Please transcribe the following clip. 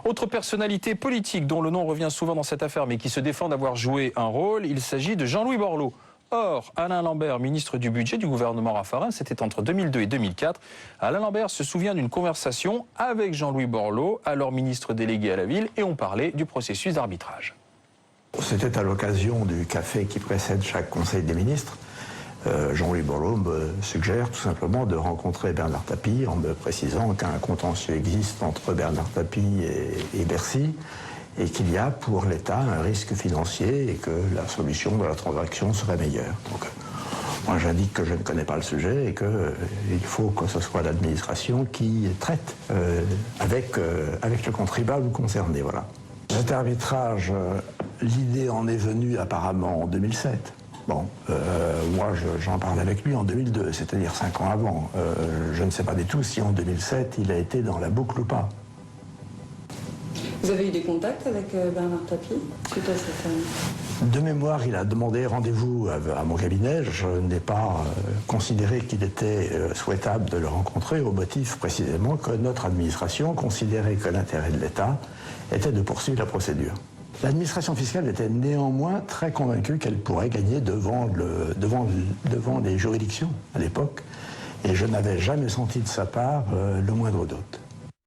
Autre personnalité politique dont le nom revient souvent dans cette affaire mais qui se défend d'avoir joué un rôle, il s'agit de Jean-Louis Borloo. Or, Alain Lambert, ministre du Budget du gouvernement Raffarin, c'était entre 2002 et 2004. Alain Lambert se souvient d'une conversation avec Jean-Louis Borloo, alors ministre délégué à la ville, et on parlait du processus d'arbitrage. C'était à l'occasion du café qui précède chaque conseil des ministres. Jean-Louis Borloo me suggère tout simplement de rencontrer Bernard Tapie en me précisant qu'un contentieux existe entre Bernard Tapie et Bercy et qu'il y a pour l'État un risque financier et que la solution de la transaction serait meilleure. Donc, moi j'indique que je ne connais pas le sujet et qu'il faut que ce soit l'administration qui traite avec le contribuable concerné. Voilà. Cet arbitrage, l'idée en est venue apparemment en 2007. Bon, moi j'en parle avec lui en 2002, c'est-à-dire 5 ans avant. Je ne sais pas du tout si en 2007 il a été dans la boucle ou pas. Vous avez eu des contacts avec Bernard Tapie suite à cette... De mémoire, il a demandé rendez-vous à mon cabinet. Je n'ai pas considéré qu'il était souhaitable de le rencontrer au motif précisément que notre administration considérait que l'intérêt de l'État était de poursuivre la procédure. L'administration fiscale était néanmoins très convaincue qu'elle pourrait gagner devant les juridictions à l'époque, et je n'avais jamais senti de sa part le moindre doute.